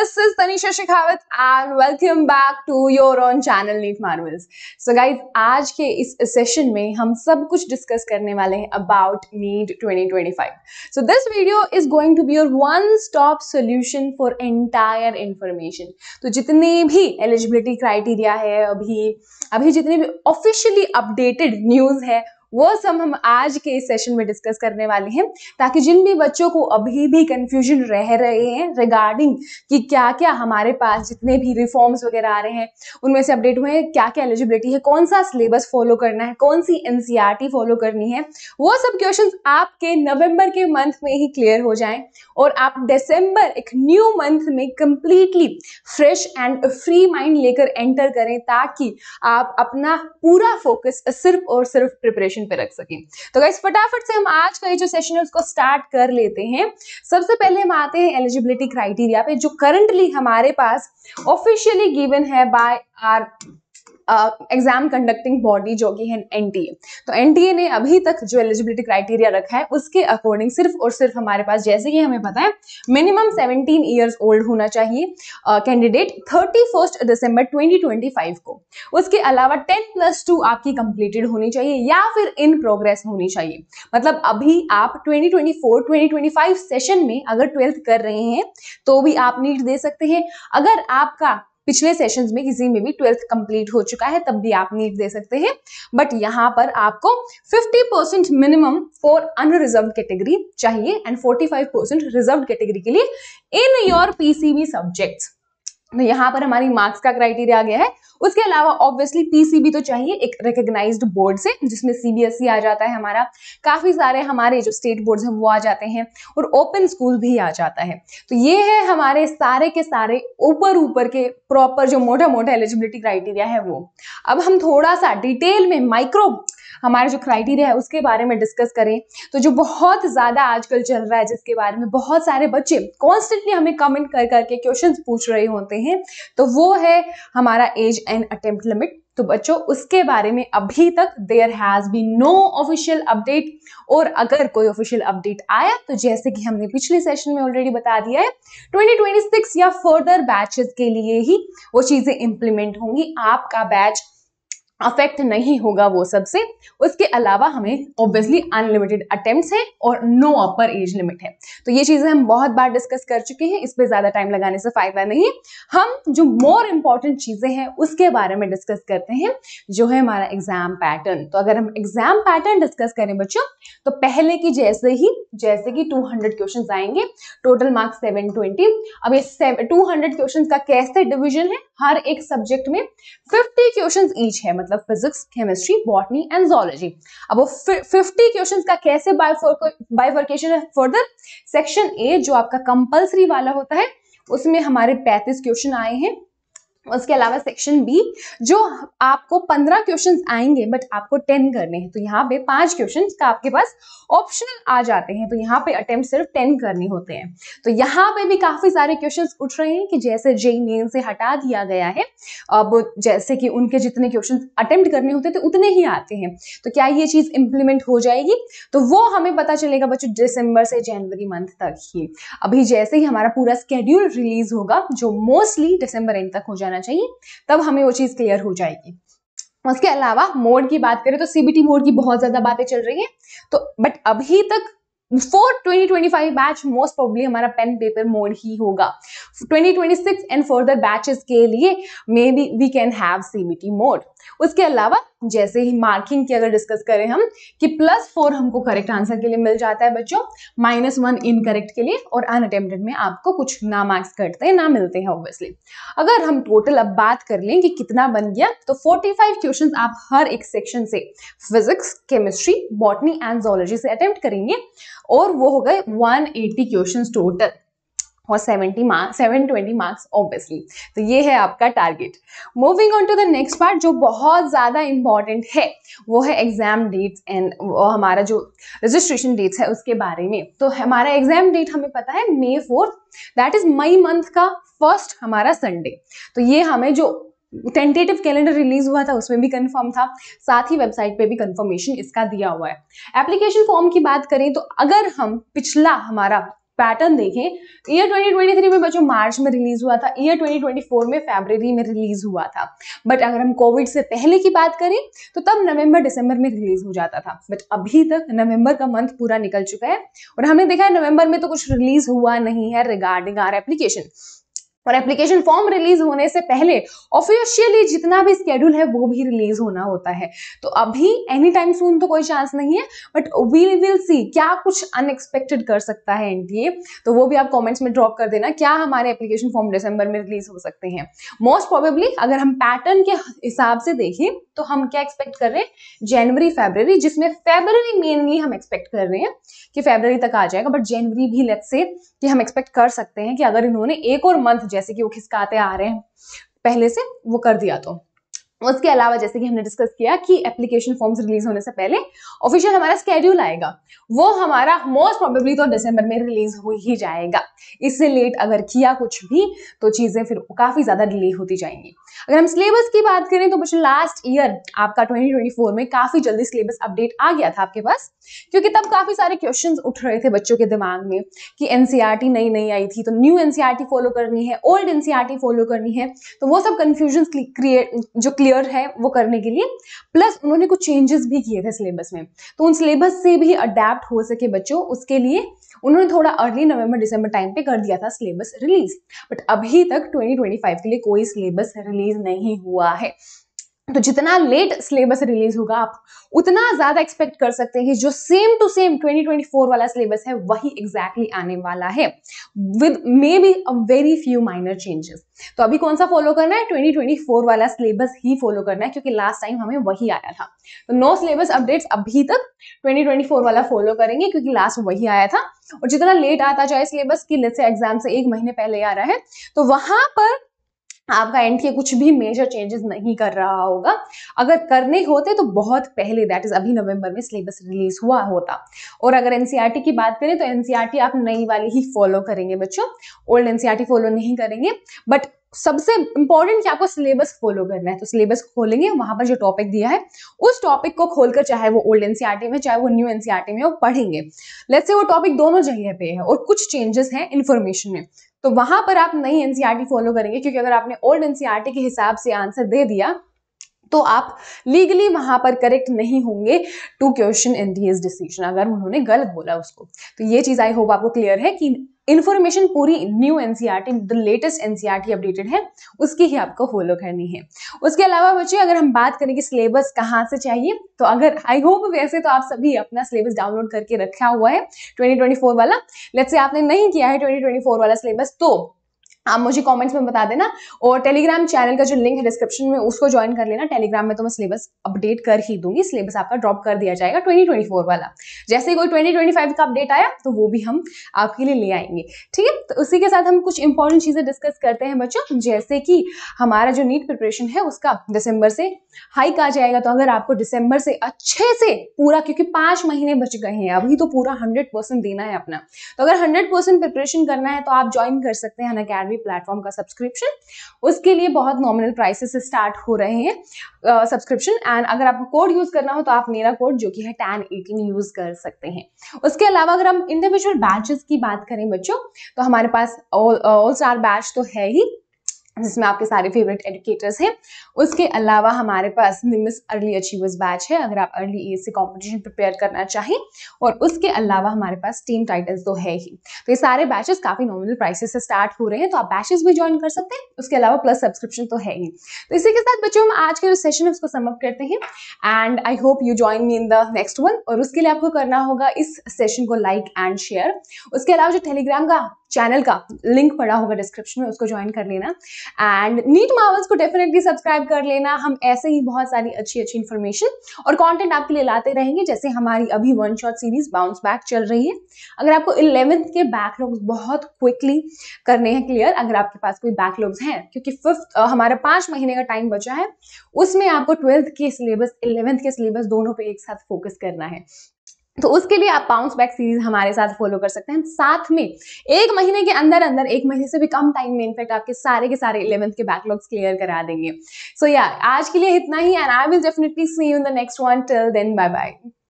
this is Tanisha Shekhawat and welcome back to your own channel NEET Marvels. So guys, आज के इस session में हम सब कुछ डिस्कस करने वाले हैं about NEET 2025. So this video is going to be your one-stop solution for entire information. तो जितने भी eligibility criteria है अभी जितने भी officially updated news है वो सब हम आज के इस सेशन में डिस्कस करने वाले हैं, ताकि जिन भी बच्चों को अभी भी कंफ्यूजन रह रहे हैं रिगार्डिंग कि क्या क्या हमारे पास जितने भी रिफॉर्म्स वगैरह आ रहे हैं उनमें से अपडेट हुए हैं, क्या क्या एलिजिबिलिटी है, कौन सा सिलेबस फॉलो करना है, कौन सी एनसीईआरटी फॉलो करनी है, वो सब क्वेश्चंस आपके नवंबर के मंथ में ही क्लियर हो जाएं और आप दिसंबर एक न्यू मंथ में completely fresh and free mind लेकर एंटर करें, ताकि आप अपना पूरा फोकस सिर्फ और सिर्फ प्रिपरेशन पे रख सकें। तो गाइस फटाफट से हम आज का ये जो सेशन है उसको स्टार्ट कर लेते हैं। सबसे पहले हम आते हैं एलिजिबिलिटी क्राइटेरिया पे, जो करंटली हमारे पास ऑफिशियली गिवन है by our exam conducting body जो कि है एनटीए। तो एनटीए ने अभी तक जो एलिजिबिलिटी क्राइटेरिया रखा है उसके अकॉर्डिंग सिर्फ और सिर्फ हमारे पास, जैसे कि हमें पता है, मिनिमम 17 ईयर्स ओल्ड होना चाहिए कैंडिडेट 31 दिसंबर 2025 को। उसके अलावा 10+2 आपकी कंप्लीटेड होनी चाहिए या फिर इन प्रोग्रेस होनी चाहिए। मतलब अभी आप 2024-2025 सेशन में अगर 12th कर रहे हैं तो भी आप नीट दे सकते हैं। अगर आपका पिछले सेशंस में किसी में भी 12th कंप्लीट हो चुका है तब भी आप नीट दे सकते हैं, बट यहाँ पर आपको 50% मिनिमम फॉर अनरिजर्व्ड कैटेगरी चाहिए एंड 45% रिजर्व्ड कैटेगरी के लिए इन योर पीसीबी सब्जेक्ट्स। तो यहाँ पर हमारी मार्क्स का क्राइटेरिया आ गया है। उसके अलावा ऑब्वियसली पीसीबी तो चाहिए एक रिकॉग्नाइज्ड बोर्ड से, जिसमें सीबीएसई आ जाता है हमारा, काफी सारे हमारे जो स्टेट बोर्ड्स हैं वो आ जाते हैं और ओपन स्कूल भी आ जाता है। तो ये है हमारे सारे के सारे ऊपर के प्रॉपर जो मोटा एलिजिबिलिटी क्राइटेरिया है वो। अब हम थोड़ा सा डिटेल में माइक्रो हमारा जो क्राइटेरिया है उसके बारे में डिस्कस करें, तो जो बहुत ज्यादा आजकल चल रहा है, जिसके बारे में बहुत सारे बच्चे कॉन्स्टेंटली हमें कमेंट कर करके क्वेश्चंस पूछ रहे होते हैं, तो वो है हमारा एज एंड अटेम्प्ट लिमिट। तो बच्चों उसके बारे में अभी तक there has been no official update, और अगर कोई ऑफिशियल अपडेट आया तो जैसे कि हमने पिछले सेशन में ऑलरेडी बता दिया है 2026 या फर्दर बैचेस के लिए ही वो चीजें इंप्लीमेंट होंगी। आपका बैच अफेक्ट नहीं होगा वो सबसे। उसके अलावा हमें ऑब्वियसली अनलिमिटेड अटेम्प्ट्स हैं और नो अपर एज लिमिट है। तो ये चीजें हम बहुत बार डिस्कस कर चुके हैं, इस पे ज्यादा टाइम लगाने से फायदा नहीं है। हम जो मोर इंपॉर्टेंट चीजें हैं उसके बारे में डिस्कस करते हैं, जो है हमारा एग्जाम पैटर्न। तो अगर हम एग्जाम पैटर्न डिस्कस करें बच्चों, तो पहले की जैसे कि 200 क्वेश्चन आएंगे, टोटल मार्क्स 720। अब ये 200 क्वेश्चन का कैसे डिविजन है, हर एक सब्जेक्ट में 50 क्वेश्चन ईच है, मतलब physics, chemistry, botany and zoology. अब वो 50 क्वेश्चंस का कैसे बाइफर्केशन है फर्दर, सेक्शन ए जो आपका कंपल्सरी वाला होता है उसमें हमारे 35 क्वेश्चन आए हैं। उसके अलावा सेक्शन बी जो आपको 15 क्वेश्चंस आएंगे बट आपको 10 करने हैं, तो यहाँ पे 5 क्वेश्चंस का आपके पास ऑप्शनल आ जाते हैं, तो यहाँ पे अटेम्प्ट सिर्फ 10 करने होते हैं। तो यहाँ पे भी काफी सारे क्वेश्चंस उठ रहे हैं कि जैसे जेईई मेन से हटा दिया गया है, अब जैसे कि उनके जितने क्वेश्चंस अटेम्प्ट करने होते थे उतने ही आते हैं। तो क्या ये चीज इंप्लीमेंट हो जाएगी, तो वो हमें पता चलेगा बच्चों दिसंबर से जनवरी मंथ तक ही। अभी जैसे ही हमारा पूरा स्केड्यूल रिलीज होगा, जो मोस्टली दिसंबर एंड तक हो जाना चाहिए, तब हमें वो चीज क्लियर हो जाएगी। उसके अलावा मोड की बात करें तो सीबीटी मोड की बहुत ज्यादा बातें चल रही हैं, तो बट अभी तक फॉर 2025 बैच मोस्ट प्रोबेबली हमारा पेन पेपर मोड ही होगा। 2026 एंड फर्दर बैचेस के लिए may be we can have CBT mode. उसके अलावा जैसे ही मार्किंग की अगर डिस्कस करें हम कि +4 हमको करेक्ट आंसर के लिए मिल जाता है बच्चों, -1 इनकरेक्ट के लिए, और अनअटेम्प्टेड में आपको कुछ ना मार्क्स कटते हैं ना मिलते हैं ऑब्वियसली। अगर हम टोटल अब बात कर लें कि कितना बन गया, तो 45 क्वेश्चंस आप हर एक सेक्शन से physics, chemistry, botany and zoology से अटेम्प्ट करेंगे, और वो हो गए 180 क्वेश्चंस टोटल और 720 मार्क्स ऑब्वियसली। तो ये है आपका target. Moving on to the next part जो बहुत ज्यादा इंपॉर्टेंट है, वो है एग्जाम डेट्स एंड हमारा जो रजिस्ट्रेशन डेट्स है उसके बारे में। तो हमारा एग्जाम डेट हमें पता है May 4, दैट इज मई मंथ का फर्स्ट हमारा संडे। तो ये हमें जो टेंटेटिव कैलेंडर रिलीज हुआ था उसमें भी कंफर्म था, साथ ही वेबसाइट पे भी कंफर्मेशन इसका दिया हुआ है। एप्लीकेशन फॉर्म की बात करें तो अगर हम पिछला हमारा पैटर्न देखें, ईयर 2023 में बच्चों मार्च में रिलीज हुआ था, ईयर 2024 में फरवरी में रिलीज हुआ था। बट अगर हम कोविड से पहले की बात करें तो तब नवंबर दिसंबर में रिलीज हो जाता था। बट अभी तक नवंबर का मंथ पूरा निकल चुका है और हमने देखा है नवंबर में तो कुछ रिलीज हुआ नहीं है रिगार्डिंग आवर एप्लीकेशन। और एप्लीकेशन फॉर्म रिलीज होने से पहले ऑफिशियली जितना भी स्केड्यूल है वो भी रिलीज होना होता है। तो अभी एनी टाइम सून तो कोई चांस नहीं है, बट वी विल सी क्या कुछ अनएक्सपेक्टेड कर सकता है एनटीए, तो वो भी आप कमेंट्स में ड्रॉप कर देना क्या हमारे एप्लीकेशन फॉर्म दिसंबर में रिलीज हो सकते हैं। मोस्ट प्रोबेबली अगर हम पैटर्न के हिसाब से देखें तो हम क्या एक्सपेक्ट कर रहे हैं, जनवरी फरवरी, जिसमें फरवरी मेनली हम एक्सपेक्ट कर रहे हैं कि फरवरी तक आ जाएगा, बट जनवरी भी लेट्स से कि हम एक्सपेक्ट कर सकते हैं कि अगर इन्होंने एक और मंथ जैसे कि वो खिसकाते आ रहे हैं पहले से वो कर दिया तो। उसके अलावा जैसे कि हमने डिस्कस किया कि एप्लीकेशन फॉर्म्स रिलीज होने से पहले ऑफिशियल हमारा स्केड्यूल आएगा, वो हमारा मोस्ट प्रोबेबली तो दिसंबर में रिलीज हो ही जाएगा। इससे लेट अगर किया कुछ भी तो चीजें फिर काफी ज्यादा डिले होती जाएंगी। अगर हम सिलेबस की बात करें तो बच्चों लास्ट ईयर आपका 2024 में काफी जल्दी सिलेबस अपडेट आ गया था आपके पास, क्योंकि तब काफी सारे क्वेश्चंस उठ रहे थे बच्चों के दिमाग में कि एनसीईआरटी नई नई आई थी तो न्यू एनसीईआरटी फॉलो करनी है, ओल्ड एनसीईआरटी फॉलो करनी है, तो वो सब कंफ्यूजन जो क्लियर है वो करने के लिए, प्लस उन्होंने कुछ चेंजेस भी किए थे सिलेबस में, तो उन सिलेबस से भी अडेप्ट हो सके बच्चों उसके लिए उन्होंने थोड़ा अर्ली नवंबर दिसंबर टाइम पे कर दिया था सिलेबस रिलीज। बट अभी तक 2025 के लिए कोई सिलेबस रिलीज नहीं हुआ है, तो जितना लेट सिलेबस रिलीज होगा आप उतना ज्यादा एक्सपेक्ट कर सकते हैं कि जो सेम टू सेम 2024 वाला सिलेबस है वही एग्जैक्टली आने वाला है with may be a very few minor changes. तो अभी कौन सा फॉलो करना है, 2024 वाला सिलेबस ही फॉलो करना है, क्योंकि लास्ट टाइम हमें वही आया था। तो नो सिलेबस अपडेट्स अभी तक, 2024 वाला फॉलो करेंगे क्योंकि लास्ट वही आया था। और जितना लेट आता जाए सिलेबस की, लेट्स से एग्जाम से एक महीने पहले आ रहा है, तो वहां पर आपका एनटीए कुछ भी मेजर चेंजेस नहीं कर रहा होगा। अगर करने होते तो बहुत पहले, दैट इज अभी नवंबर में सिलेबस रिलीज हुआ होता। और अगर एनसीईआरटी की बात करें तो एनसीईआरटी आप नई वाली ही फॉलो करेंगे बच्चों, ओल्ड एनसीईआरटी फॉलो नहीं करेंगे। बट सबसे इंपॉर्टेंट कि आपको सिलेबस फॉलो करना है, तो सिलेबस खोलेंगे, वहां पर जो टॉपिक दिया है उस टॉपिक को खोलकर, चाहे वो ओल्ड एनसीईआरटी में चाहे वो न्यू एनसीईआरटी में, वो पढ़ेंगे। लेट्स से वो टॉपिक दोनों जगह पे है और कुछ चेंजेस हैं इन्फॉर्मेशन में, तो वहां पर आप नई एनसीईआरटी फॉलो करेंगे, क्योंकि अगर आपने ओल्ड एनसीईआरटी के हिसाब से आंसर दे दिया तो आप लीगली वहां पर करेक्ट नहीं होंगे टू क्वेश्चन एनटीए's डिसीजन, अगर उन्होंने गलत बोला उसको। तो ये चीज आई होप आपको क्लियर है कि इन्फॉर्मेशन पूरी new NCERT, the latest NCERT updated है, उसकी ही आपको फॉलो करनी है। उसके अलावा बच्चे अगर हम बात करें कि सिलेबस कहाँ से चाहिए, तो अगर आई होप वैसे तो आप सभी अपना सिलेबस डाउनलोड करके रखा हुआ है 2024 वाला। लेट्स से आपने नहीं किया है 2024 वाला सिलेबस, तो आप मुझे कमेंट्स में बता देना, और टेलीग्राम चैनल का जो लिंक है डिस्क्रिप्शन में उसको ज्वाइन कर लेना। टेलीग्राम में तो मैं सिलेबस अपडेट कर ही दूंगी, सिलेबस आपका ड्रॉप कर दिया जाएगा 2024 वाला। जैसे कोई 2025 का अपडेट आया तो वो भी हम आपके लिए ले आएंगे, ठीक है। तो उसी के साथ हम कुछ इंपॉर्टेंट चीजें डिस्कस करते हैं बच्चों, जैसे कि हमारा जो नीट प्रिपरेशन है उसका दिसंबर से हाइक आ जाएगा। तो अगर आपको दिसंबर से अच्छे से पूरा, क्योंकि 5 महीने बच गए हैं अभी, तो पूरा 100% देना है अपना, तो अगर 100% प्रिपरेशन करना है तो आप ज्वाइन कर सकते हैं अनअकैडमी प्लेटफॉर्म का सब्सक्रिप्शन। उसके लिए बहुत नॉमिनल प्राइसेस से स्टार्ट हो रहे हैं सब्सक्रिप्शन, एंड अगर आपको कोड यूज करना हो तो आप मेरा कोड जो कि है TAN18 यूज कर सकते हैं। उसके अलावा अगर हम इंडिविजुअल बैचेस की बात करें बच्चों, तो हमारे पास ऑल स्टार बैच तो है ही, जिसमें आपके सारे फेवरेट एजुकेटर्स हैं। उसके अलावा हमारे पास निमिस अर्ली अचीवर्स बैच है, अगर आप अर्ली एज से कॉम्पिटिशन प्रिपेयर करना चाहें। और उसके अलावा हमारे पास टीम टाइटल्स तो है ही। तो ये सारे बैचेस काफी नॉमिनल प्राइसेस से स्टार्ट हो रहे हैं, तो आप बैचेस भी ज्वाइन कर सकते हैं। उसके अलावा प्लस सब्सक्रिप्शन तो है ही। तो इसी के साथ बच्चों हम आज के जो सेशन है उसको सम अप करते हैं, and I hope you join me in the next one. और उसके लिए आपको करना होगा इस सेशन को लाइक एंड शेयर। उसके अलावा जो टेलीग्राम का चैनल का लिंक पड़ा होगा डिस्क्रिप्शन में, उसको ज्वाइन कर लेना, एंड नीट मार्वल्स को डेफिनेटली सब्सक्राइब कर लेना। हम ऐसे ही बहुत सारी अच्छी अच्छी इन्फॉर्मेशन और कंटेंट आपके लिए लाते रहेंगे, जैसे हमारी अभी one shot series bounce back चल रही है। अगर आपको 11th के बैकलॉग्स बहुत क्विकली करने हैं क्लियर, अगर आपके पास कोई बैकलॉग्स हैं, क्योंकि 5th हमारा 5 महीने का टाइम बचा है, उसमें आपको 12th के सिलेबस 11th के सिलेबस दोनों पे एक साथ फोकस करना है, तो उसके लिए आप बाउंस बैक सीरीज हमारे साथ फॉलो कर सकते हैं। साथ में 1 महीने के अंदर अंदर, 1 महीने से भी कम टाइम में इनफैक्ट आपके सारे के सारे 11th के बैकलॉग्स क्लियर करा देंगे। सो या आज के लिए इतना ही, and I will definitely see you in the next one. Till then bye bye.